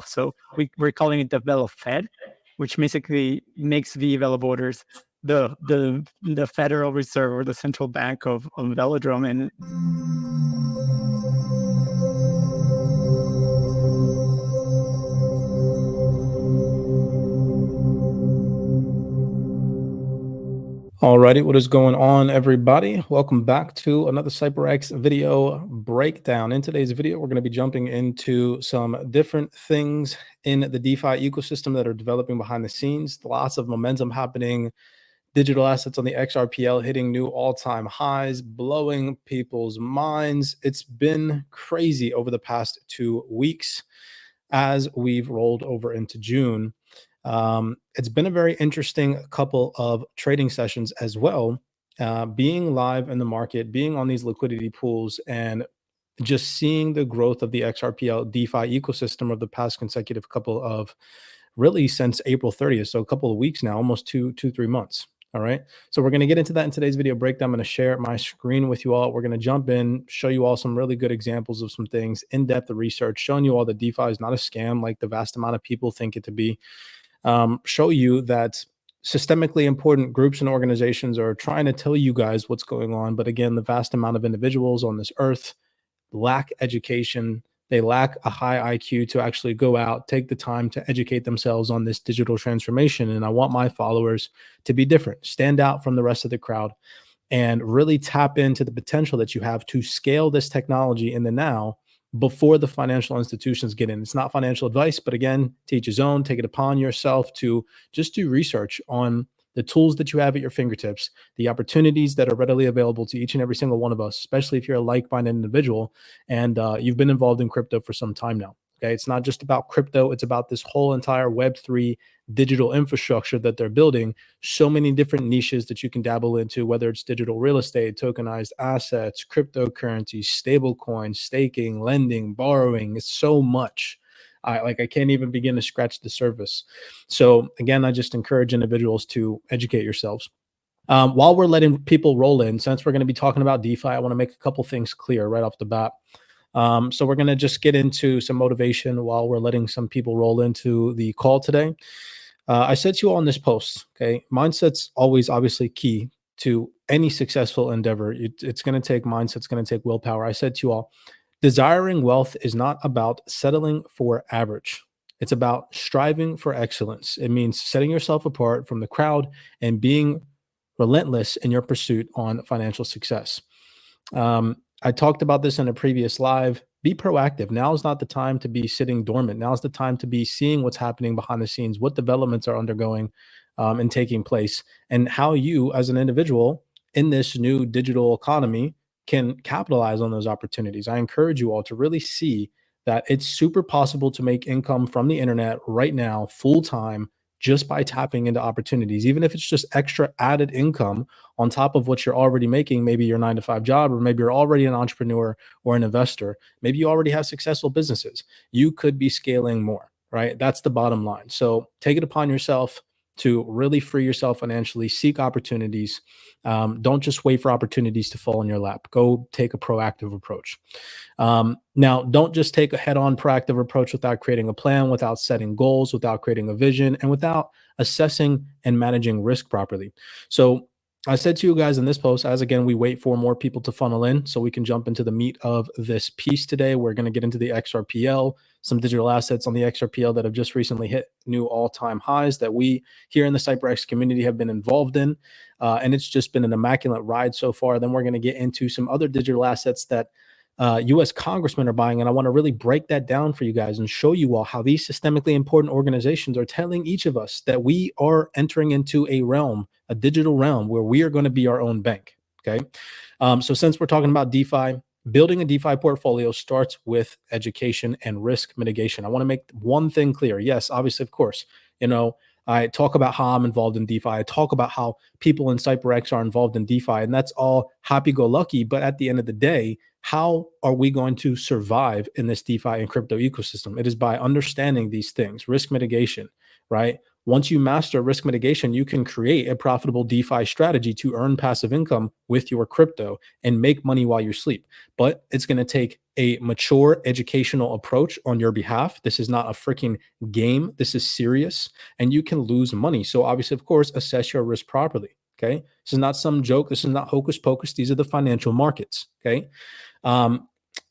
So we're calling it the Velo Fed, which basically makes the Veloborders the Federal Reserve or the central bank of Velodrome. And Alrighty, what is going on, everybody? Welcome back to another CYPRX video breakdown. In today's video, we're going to be jumping into some different things in the DeFi ecosystem that are developing behind the scenes. Lots of momentum happening. Digital assets on the XRPL hitting new all-time highs, blowing people's minds. It's been crazy over the past 2 weeks as we've rolled over into June. It's been a very interesting couple of trading sessions as well, being live in the market, being on these liquidity pools, and just seeing the growth of the XRPL DeFi ecosystem of the past consecutive couple of, really since April 30th. So a couple of weeks now, almost 3 months. All right. So we're going to get into that in today's video breakdown. I'm going to share my screen with you all. We're going to jump in, show you all some really good examples of some things, in-depth research, showing you all that DeFi is not a scam like the vast amount of people think it to be. Show you that systemically important groups and organizations are trying to tell you guys what's going on. But again, the vast amount of individuals on this earth lack education. They lack a high IQ to actually go out, take the time to educate themselves on this digital transformation. And I want my followers to be different, stand out from the rest of the crowd, and really tap into the potential that you have to scale this technology in the now before the financial institutions get in. It's not financial advice, but again, to each his own. Take it upon yourself to just do research on the tools that you have at your fingertips, the opportunities that are readily available to each and every single one of us, especially if you're a like-minded individual and you've been involved in crypto for some time now. Okay, it's not just about crypto. It's about this whole entire Web3 digital infrastructure that they're building. So many different niches that you can dabble into, whether it's digital real estate, tokenized assets, cryptocurrencies, stable coins, staking, lending, borrowing. It's so much. I can't even begin to scratch the surface. So again, I just encourage individuals to educate yourselves. While we're letting people roll in, since we're going to be talking about DeFi, I want to make a couple things clear right off the bat. So we're going to just get into some motivation while we're letting some people roll into the call today. I said to you all in this post, okay, mindset's always obviously key to any successful endeavor. It's going to take mindset, it's going to take willpower. I said to you all, desiring wealth is not about settling for average. It's about striving for excellence. It means setting yourself apart from the crowd and being relentless in your pursuit on financial success. I talked about this in a previous live. Be proactive. Now is not the time to be sitting dormant. Now is the time to be seeing what's happening behind the scenes, what developments are undergoing and taking place, and how you as an individual in this new digital economy can capitalize on those opportunities. I encourage you all to really see that it's super possible to make income from the internet right now, full time, just by tapping into opportunities, even if it's just extra added income on top of what you're already making, maybe your 9-to-5 job, or maybe you're already an entrepreneur or an investor. Maybe you already have successful businesses. You could be scaling more, right? That's the bottom line. So take it upon yourself to really free yourself financially, seek opportunities. Don't just wait for opportunities to fall in your lap. Go take a proactive approach. Now, don't just take a head-on proactive approach without creating a plan, without setting goals, without creating a vision, and without assessing and managing risk properly. So I said to you guys in this post, as again, we wait for more people to funnel in so we can jump into the meat of this piece today. We're going to get into the XRPL, some digital assets on the XRPL that have just recently hit new all-time highs that we here in the CYPRX community have been involved in. And it's just been an immaculate ride so far. Then we're going to get into some other digital assets that U.S. congressmen are buying. And I want to really break that down for you guys and show you all how these systemically important organizations are telling each of us that we are entering into a realm, a digital realm, where we are going to be our own bank. Okay. So since we're talking about DeFi, building a DeFi portfolio starts with education and risk mitigation. I want to make one thing clear. Yes, obviously, of course, I talk about how I'm involved in DeFi. I talk about how people in CYPRX are involved in DeFi, and that's all happy-go-lucky. But at the end of the day, how are we going to survive in this DeFi and crypto ecosystem? It is by understanding these things, risk mitigation, right? Once you master risk mitigation, you can create a profitable DeFi strategy to earn passive income with your crypto and make money while you sleep. But it's going to take a mature educational approach on your behalf. This is not a freaking game. This is serious, and you can lose money. So obviously, of course, assess your risk properly. Okay. This is not some joke. This is not hocus pocus. These are the financial markets. Okay.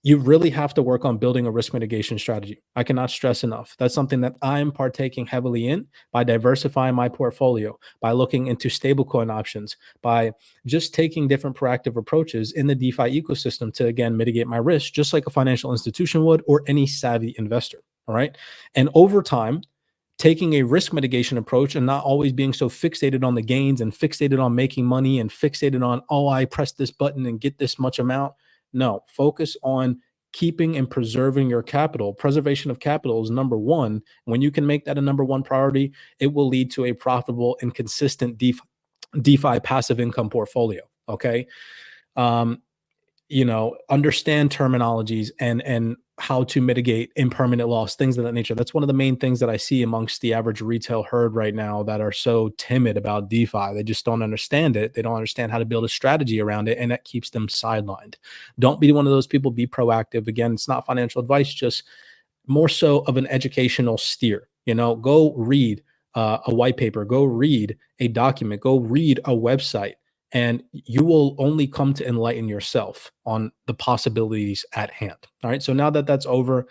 You really have to work on building a risk mitigation strategy. I cannot stress enough. That's something that I'm partaking heavily in by diversifying my portfolio, by looking into stablecoin options, by just taking different proactive approaches in the DeFi ecosystem to, again, mitigate my risk, just like a financial institution would or any savvy investor. All right. And over time, taking a risk mitigation approach and not always being so fixated on the gains and fixated on making money and fixated on, oh, I press this button and get this much amount. No, focus on keeping and preserving your capital. Preservation of capital is number one. When you can make that a number one priority, it will lead to a profitable and consistent DeFi passive income portfolio. Okay. Understand terminologies and how to mitigate impermanent loss, things of that nature. That's one of the main things that I see amongst the average retail herd right now that are so timid about DeFi. They just don't understand it. They don't understand how to build a strategy around it, and that keeps them sidelined. Don't be one of those people. Be proactive. Again, it's not financial advice, just more so of an educational steer. Go read a white paper, go read a document, go read a website, and you will only come to enlighten yourself on the possibilities at hand. All right. So now that that's over,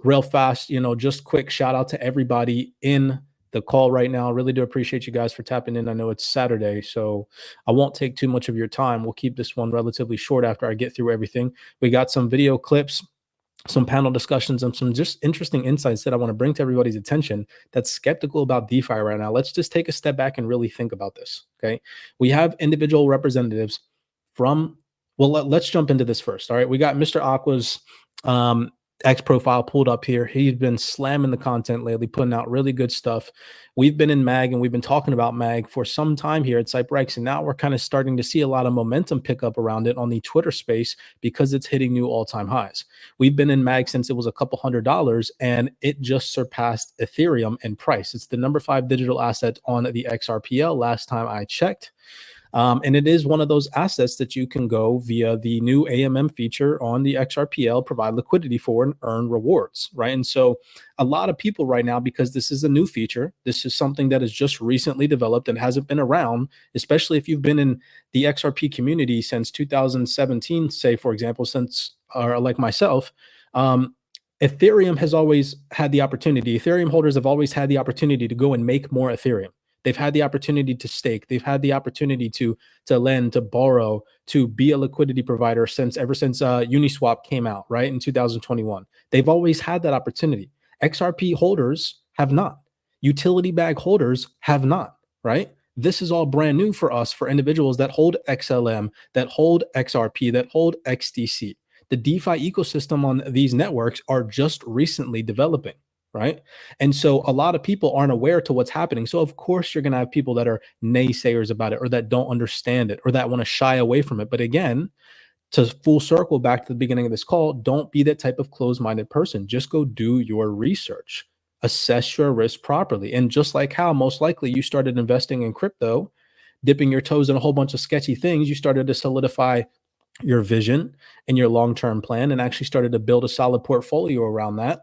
real fast, just quick shout out to everybody in the call right now. I really do appreciate you guys for tapping in. I know it's Saturday, so I won't take too much of your time. We'll keep this one relatively short after I get through everything. We got some video clips, some panel discussions, and some just interesting insights that I want to bring to everybody's attention that's skeptical about DeFi right now. Let's just take a step back and really think about this. Okay. We have individual representatives from, let's jump into this first. All right. We got Mr. Aqua's X profile pulled up here. He's been slamming the content lately, putting out really good stuff. We've been in MAG and we've been talking about MAG for some time here at CYPRX, and now we're kind of starting to see a lot of momentum pick up around it on the Twitter space because it's hitting new all-time highs. We've been in MAG since it was a couple $100, and it just surpassed Ethereum in price. It's the number 5 digital asset on the XRPL last time I checked. And it is one of those assets that you can go via the new AMM feature on the XRPL, provide liquidity for and earn rewards, right? And so a lot of people right now, because this is a new feature, this is something that is just recently developed and hasn't been around, especially if you've been in the XRP community since 2017, say, for example, or like myself, Ethereum has always had the opportunity. Ethereum holders have always had the opportunity to go and make more Ethereum. They've had the opportunity to stake. They've had the opportunity to lend, to borrow, to be a liquidity provider ever since Uniswap came out, right, in 2021. They've always had that opportunity. XRP holders have not. Utility bag holders have not, right? This is all brand new for us, for individuals that hold XLM, that hold XRP, that hold XDC. The DeFi ecosystem on these networks are just recently developing. Right. And so a lot of people aren't aware to what's happening. So of course you're going to have people that are naysayers about it, or that don't understand it, or that want to shy away from it. But again, to full circle back to the beginning of this call, don't be that type of closed-minded person. Just go do your research, assess your risk properly. And just like how most likely you started investing in crypto, dipping your toes in a whole bunch of sketchy things, you started to solidify your vision and your long-term plan and actually started to build a solid portfolio around that.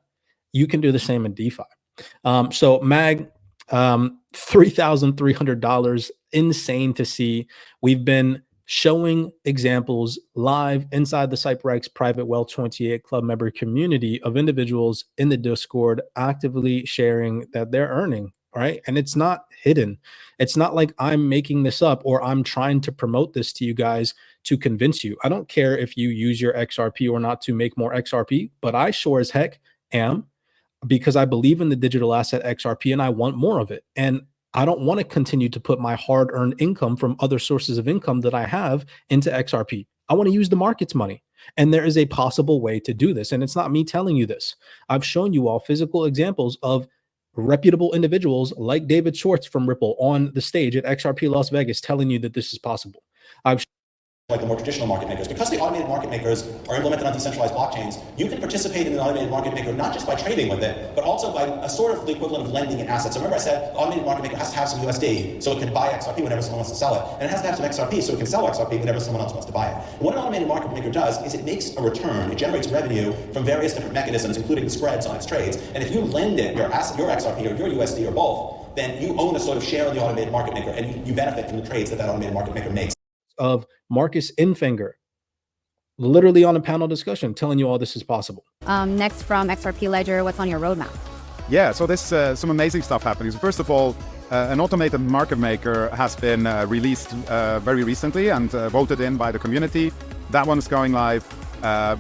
You can do the same in DeFi. So MAG, $3,300, insane to see. We've been showing examples live inside the CYPRX Private Wealth 28 Club member community of individuals in the Discord actively sharing that they're earning, right? And it's not hidden. It's not like I'm making this up or I'm trying to promote this to you guys to convince you. I don't care if you use your XRP or not to make more XRP, but I sure as heck am, because I believe in the digital asset XRP and I want more of it. And I don't want to continue to put my hard-earned income from other sources of income that I have into XRP. I want to use the market's money. And there is a possible way to do this. And it's not me telling you this. I've shown you all physical examples of reputable individuals like David Schwartz from Ripple on the stage at XRP Las Vegas telling you that this is possible. I've like the more traditional market makers. Because the automated market makers are implemented on decentralized blockchains, you can participate in an automated market maker not just by trading with it, but also by a sort of the equivalent of lending in assets. So remember I said the automated market maker has to have some USD so it can buy XRP whenever someone wants to sell it, and it has to have some XRP so it can sell XRP whenever someone else wants to buy it. And what an automated market maker does is it makes a return. It generates revenue from various different mechanisms, including the spreads on its trades. And if you lend it your XRP or your USD or both, then you own a sort of share of the automated market maker, and you benefit from the trades that automated market maker makes. Of Marcus Infinger, literally on a panel discussion, telling you all this is possible. Next from XRP Ledger, what's on your roadmap? Yeah, so there's some amazing stuff happening. So first of all, an automated market maker has been released very recently and voted in by the community. That one's going live,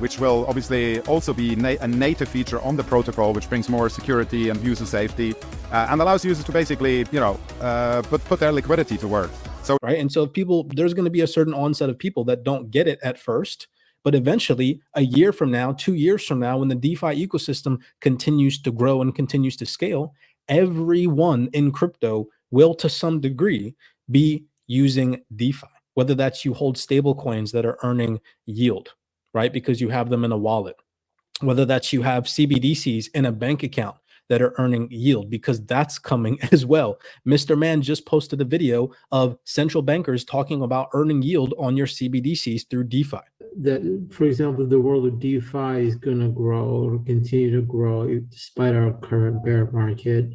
which will obviously also be a native feature on the protocol, which brings more security and user safety and allows users to basically, put their liquidity to work. So, right. And so there's going to be a certain onset of people that don't get it at first, but eventually a year from now, 2 years from now, when the DeFi ecosystem continues to grow and continues to scale, everyone in crypto will to some degree be using DeFi, whether that's you hold stable coins that are earning yield, right? Because you have them in a wallet, whether that's you have CBDCs in a bank account that are earning yield, because that's coming as well. Mr. Man just posted a video of central bankers talking about earning yield on your CBDCs through DeFi. That, for example, the world of DeFi is going to grow or continue to grow despite our current bear market.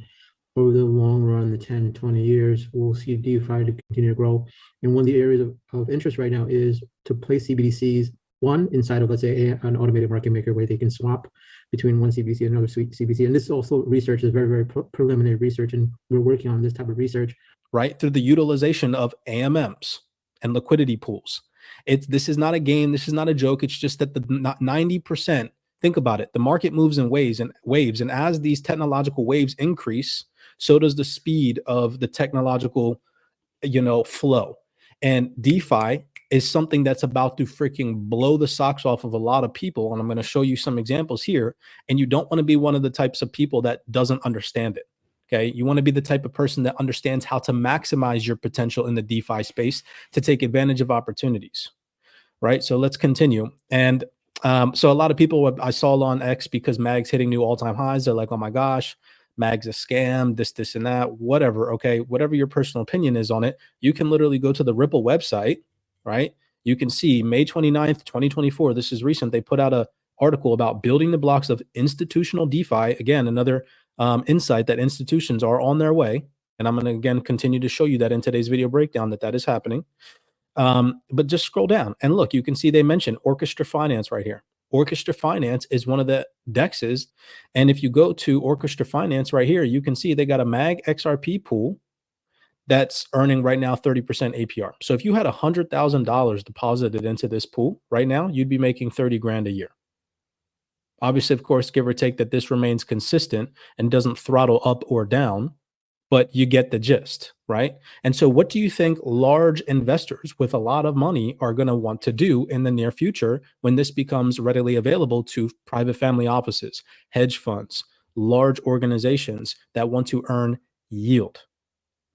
Over the long run, the 10, 20 years, we'll see DeFi to continue to grow. And one of the areas of interest right now is to place CBDCs, one inside of, let's say, an automated market maker where they can swap between one CBDC and another CBDC. And this also research is very, very preliminary research, and we're working on this type of research. Right, through the utilization of AMMs and liquidity pools. This is not a game. This is not a joke. It's just that the 90%, think about it, the market moves in waves. And as these technological waves increase, so does the speed of the technological, flow. And DeFi is something that's about to freaking blow the socks off of a lot of people. And I'm going to show you some examples here. And you don't want to be one of the types of people that doesn't understand it. Okay. You want to be the type of person that understands how to maximize your potential in the DeFi space to take advantage of opportunities. Right. So let's continue. And so a lot of people I saw on X, because MAG's hitting new all-time highs, they're like, oh my gosh, MAG's a scam, this and that, whatever. Okay. Whatever your personal opinion is on it, you can literally go to the Ripple website, right? You can see May 29th, 2024. This is recent. They put out an article about building the blocks of institutional DeFi. Again, another insight that institutions are on their way. And I'm going to, again, continue to show you that in today's video breakdown that is happening. But just scroll down and look, you can see they mentioned Orchestra Finance right here. Orchestra Finance is one of the DEXs. And if you go to Orchestra Finance right here, you can see they got a MAG XRP pool that's earning right now 30% APR. So if you had $100,000 deposited into this pool right now, you'd be making 30 grand a year. Obviously, of course, give or take that this remains consistent and doesn't throttle up or down, but you get the gist, right? And so what do you think large investors with a lot of money are going to want to do in the near future when this becomes readily available to private family offices, hedge funds, large organizations that want to earn yield?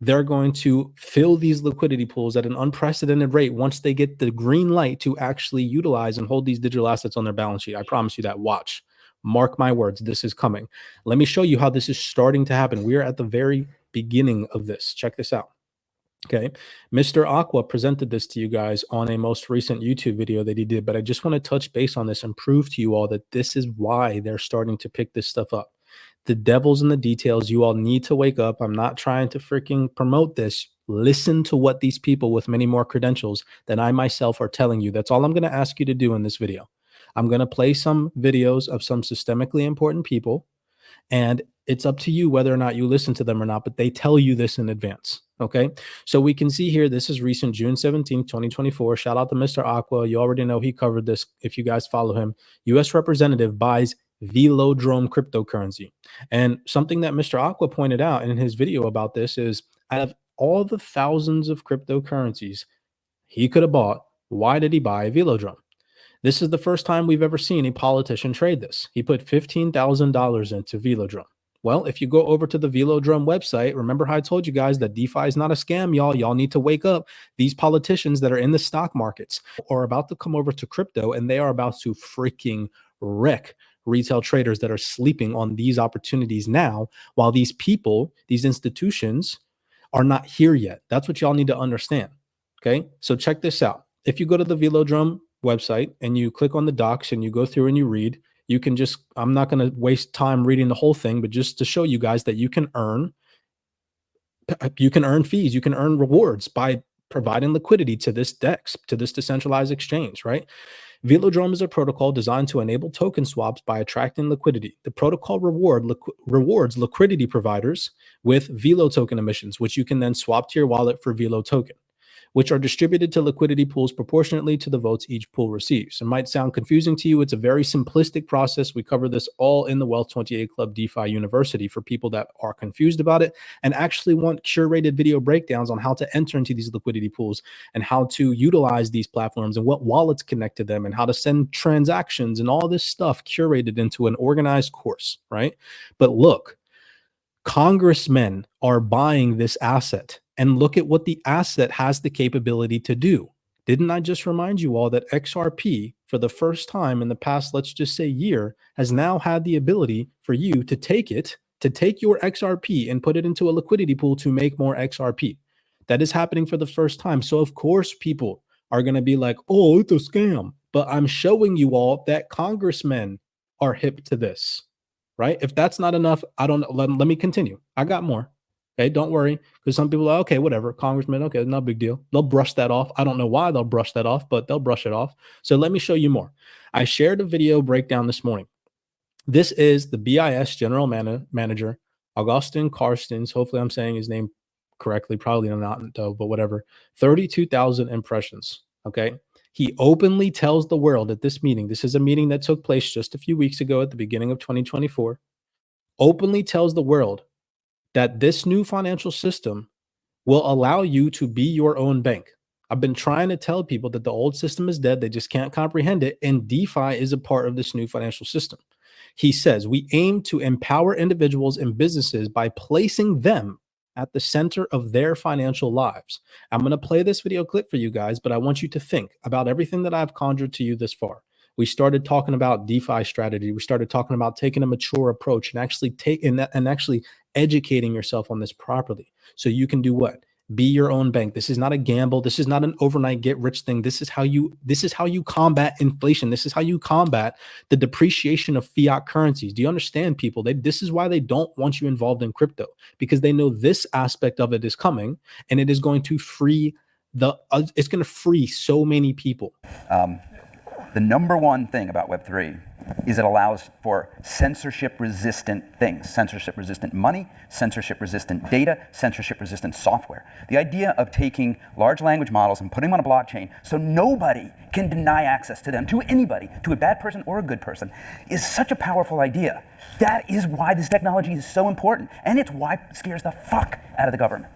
They're going to fill these liquidity pools at an unprecedented rate once they get the green light to actually utilize and hold these digital assets on their balance sheet. I promise you that. Watch. Mark my words. This is coming. Let me show you how this is starting to happen. We are at the very beginning of this. Check this out. Okay. Mr. Aqua presented this to you guys on a most recent YouTube video that he did, but I just want to touch base on this and prove to you all that this is why they're starting to pick this stuff up. The devil's in the details. You all need to wake up. I'm not trying to freaking promote this. Listen to what these people with many more credentials than I myself are telling you. That's all I'm going to ask you to do in this video. I'm going to play some videos of some systemically important people, and it's up to you whether or not you listen to them or not, but they tell you this in advance. Okay. So we can see here, this is recent, June 17th, 2024. Shout out to Mr. Aqua. You already know he covered this if you guys follow him. U.S. representative buys Velodrome cryptocurrency. And something that Mr. Aqua pointed out in his video about this is, out of all the thousands of cryptocurrencies he could have bought, why did he buy Velodrome? This is the first time we've ever seen a politician trade this. He put $15,000 into Velodrome. Well, if you go over to the Velodrome website, remember how I told you guys that DeFi is not a scam, y'all. Y'all need to wake up. These politicians that are in the stock markets are about to come over to crypto, and they are about to freaking wreck retail traders that are sleeping on these opportunities now, while these people, these institutions, are not here yet. That's what y'all need to understand. Okay, so check this out. If you go to the Velodrome website and you click on the docs and you go through and you read, you can just, I'm not going to waste time reading the whole thing, but just to show you guys that you can earn fees, you can earn rewards by providing liquidity to this DEX, to this decentralized exchange, right? Velodrome is a protocol designed to enable token swaps by attracting liquidity. The protocol rewards liquidity providers with Velo token emissions, which you can then swap to your wallet for Velo token, which are distributed to liquidity pools proportionately to the votes each pool receives. It might sound confusing to you. It's a very simplistic process. We cover this all in the Wealth 28 Club DeFi University for people that are confused about it and actually want curated video breakdowns on how to enter into these liquidity pools and how to utilize these platforms and what wallets connect to them and how to send transactions and all this stuff curated into an organized course, right? But look, congressmen are buying this asset, and look at what the asset has the capability to do. Didn't I just remind you all that XRP, for the first time in the past, let's just say year, has now had the ability for you to take your XRP and put it into a liquidity pool to make more XRP. That is happening for the first time. So of course people are going to be like, oh, it's a scam. But I'm showing you all that congressmen are hip to this. Right? If that's not enough, I don't know. Let me continue. I got more. Okay, don't worry. Because some people are, okay, whatever. Congressman, okay, no big deal. They'll brush that off. I don't know why they'll brush that off, but they'll brush it off. So let me show you more. I shared a video breakdown this morning. This is the BIS General Manager, Augustin Carstens. Hopefully I'm saying his name correctly. Probably not, though, but whatever. 32,000 impressions. Okay. He openly tells the world at this meeting, this is a meeting that took place just a few weeks ago at the beginning of 2024, openly tells the world that this new financial system will allow you to be your own bank. I've been trying to tell people that the old system is dead. They just can't comprehend it. And DeFi is a part of this new financial system. He says, we aim to empower individuals and businesses by placing them at the center of their financial lives. I'm going to play this video clip for you guys, but I want you to think about everything that I've conjured to you this far. We started talking about DeFi strategy. We started talking about taking a mature approach and actually educating yourself on this properly. So you can do what? Be your own bank. This is not a gamble. This is not an overnight get rich thing. This is how you combat inflation. This is how you combat the depreciation of fiat currencies. Do you understand, people? This is why they don't want you involved in crypto, because they know this aspect of it is coming and it is going to free it's going to free so many people. The number one thing about Web3 is it allows for censorship-resistant things, censorship-resistant money, censorship-resistant data, censorship-resistant software. The idea of taking large language models and putting them on a blockchain so nobody can deny access to them, to anybody, to a bad person or a good person, is such a powerful idea. That is why this technology is so important, and it's why it scares the fuck out of the government.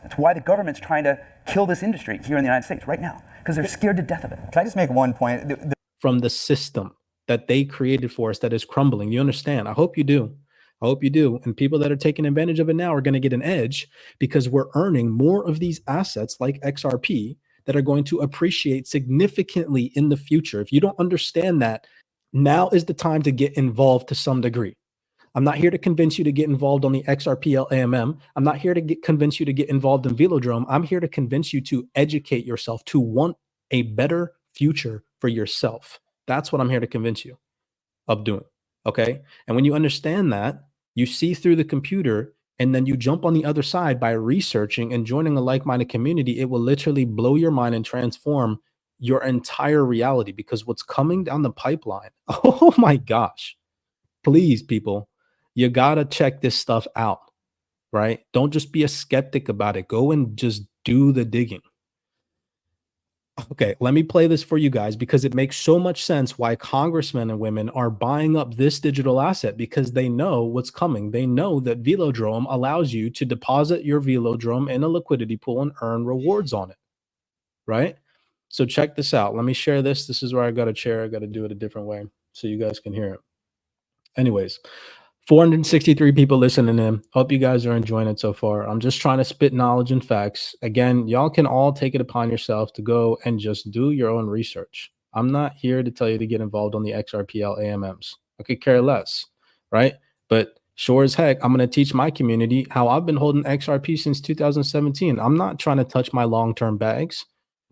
That's why the government's trying to kill this industry here in the United States right now, because they're scared to death of it. Can I just make one point? From the system that they created for us that is crumbling. You understand? I hope you do. I hope you do. And people that are taking advantage of it now are going to get an edge because we're earning more of these assets like XRP that are going to appreciate significantly in the future. If you don't understand that, now is the time to get involved to some degree. I'm not here to convince you to get involved on the XRP AMM. I'm not here to convince you to get involved in Velodrome. I'm here to convince you to educate yourself, to want a better future for yourself. That's what I'm here to convince you of doing. Okay. And when you understand that, you see through the computer and then you jump on the other side by researching and joining a like-minded community, it will literally blow your mind and transform your entire reality, because what's coming down the pipeline, oh my gosh, please, people, you got to check this stuff out, right? Don't just be a skeptic about it. Go and just do the digging. Okay, let me play this for you guys because it makes so much sense why congressmen and women are buying up this digital asset, because they know what's coming. They know that Velodrome allows you to deposit your Velodrome in a liquidity pool and earn rewards on it, right? So check this out. Let me share this. This is where I got to share. I got to do it a different way so you guys can hear it. Anyways, 463 people listening in. Hope you guys are enjoying it so far. I'm just trying to spit knowledge and facts. Again, y'all can all take it upon yourself to go and just do your own research. I'm not here to tell you to get involved on the XRPL AMMs. I could care less, right? But sure as heck, I'm going to teach my community how I've been holding XRP since 2017. I'm not trying to touch my long-term bags,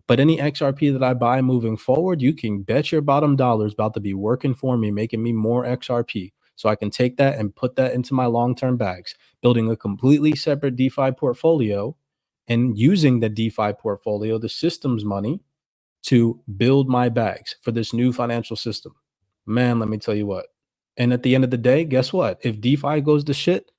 but any XRP that I buy moving forward, you can bet your bottom dollar is about to be working for me, making me more XRP. So I can take that and put that into my long-term bags, building a completely separate DeFi portfolio and using the DeFi portfolio, the system's money, to build my bags for this new financial system. Man, let me tell you what. And at the end of the day, guess what? If DeFi goes to shit,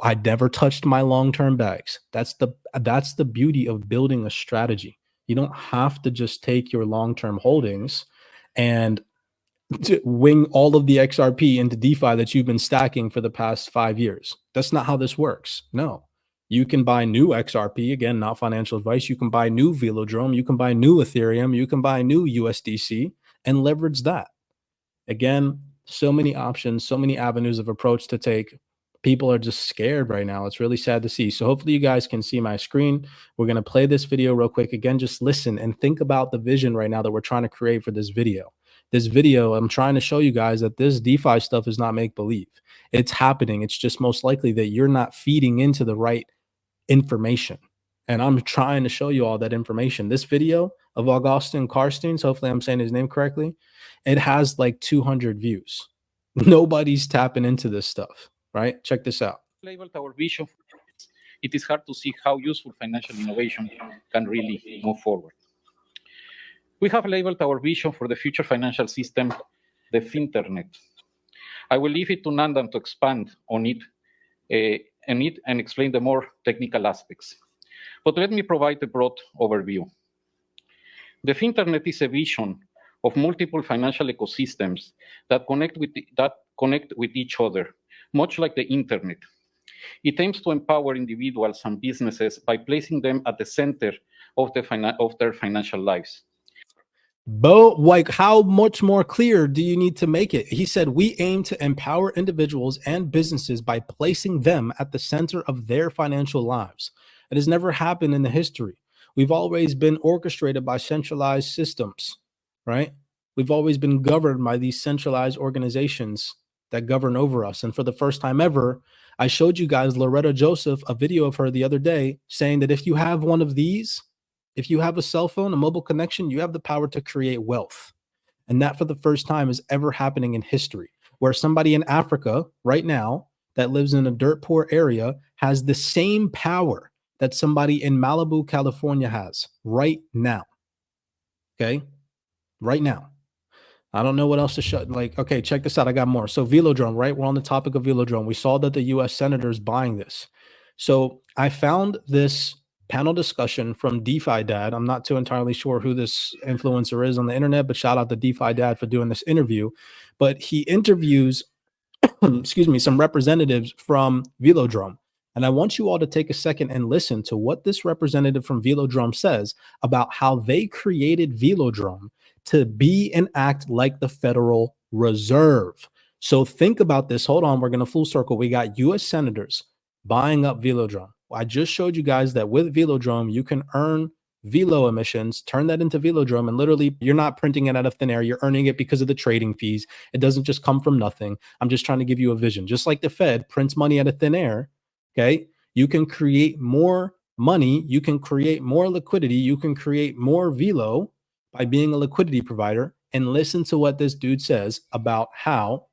I never touched my long-term bags. That's the beauty of building a strategy. You don't have to just take your long-term holdings and to wing all of the XRP into DeFi that you've been stacking for the past 5 years. That's not how this works. No. You can buy new XRP, again, not financial advice. You can buy new Velodrome. You can buy new Ethereum. You can buy new USDC and leverage that. Again, so many options, so many avenues of approach to take. People are just scared right now. It's really sad to see. So hopefully you guys can see my screen. We're going to play this video real quick. Again, just listen and think about the vision right now that we're trying to create for this video. This video, I'm trying to show you guys that this DeFi stuff is not make-believe. It's happening. It's just most likely that you're not feeding into the right information. And I'm trying to show you all that information. This video of Augustin Karstens, hopefully I'm saying his name correctly, it has like 200 views. Nobody's tapping into this stuff, right? Check this out. Labeled our vision. It is hard to see how useful financial innovation can really move forward. We have labeled our vision for the future financial system the Finternet. I will leave it to Nandan to expand on it and explain the more technical aspects. But let me provide a broad overview. The Finternet is a vision of multiple financial ecosystems that connect with each other, much like the internet. It aims to empower individuals and businesses by placing them at the center of their financial lives. But like, how much more clear do you need to make it? He said, we aim to empower individuals and businesses by placing them at the center of their financial lives. It has never happened in the history. We've always been orchestrated by centralized systems, right? We've always been governed by these centralized organizations that govern over us. And for the first time ever, I showed you guys Loretta Joseph, a video of her the other day, saying that if you have one of these, if you have a cell phone, a mobile connection, you have the power to create wealth. And that for the first time is ever happening in history, where somebody in Africa right now that lives in a dirt poor area has the same power that somebody in Malibu, California has right now. Okay. Right now. I don't know what else to show. Like, okay, check this out. I got more. So Velodrome, right? We're on the topic of Velodrome. We saw that the US senator is buying this. So I found this panel discussion from DeFi Dad. I'm not too entirely sure who this influencer is on the internet, but shout out to DeFi Dad for doing this interview. But he interviews, excuse me, some representatives from Velodrome. And I want you all to take a second and listen to what this representative from Velodrome says about how they created Velodrome to be and act like the Federal Reserve. So think about this. Hold on. We're going to full circle. We got US senators buying up Velodrome. I just showed you guys that with Velodrome, you can earn Velo emissions, turn that into Velodrome, and literally you're not printing it out of thin air. You're earning it because of the trading fees. It doesn't just come from nothing. I'm just trying to give you a vision. Just like the Fed prints money out of thin air, okay? You can create more money. You can create more liquidity. You can create more Velo by being a liquidity provider. And listen to what this dude says about how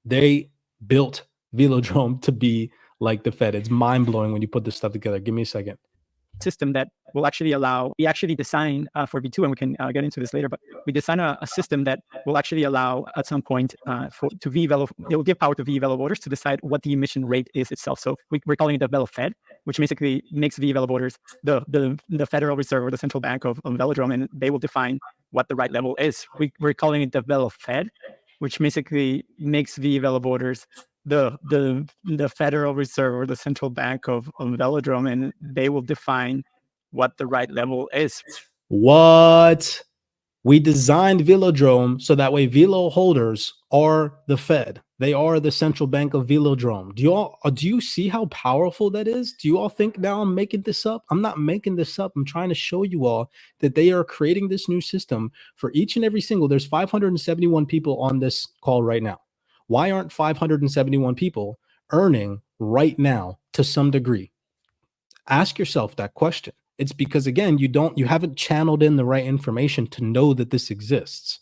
they built Velodrome to be like the Fed. It's mind-blowing when you put this stuff together. Give me a second. System that will actually allow, we actually design for V2, and we can get into this later, but we design a system that will actually allow at some point to V-Velo, it will give power to V-Velo voters to decide what the emission rate is itself. So we're calling it the Velo Fed, which basically makes V-Velo voters the Federal Reserve or the central bank of Velodrome, and they will define what the right level is. We're calling it the Velo Fed, which basically makes V-Velo voters the Federal Reserve or the central bank of Velodrome, and they will define what the right level is. What? We designed Velodrome so that way Velo holders are the Fed. They are the central bank of Velodrome. Do you see how powerful that is? Do you all think now I'm making this up? I'm not making this up. I'm trying to show you all that they are creating this new system for each and every single. There's 571 people on this call right now. Why aren't 571 people earning right now to some degree? Ask yourself that question. It's because, again, you haven't channeled in the right information to know that this exists.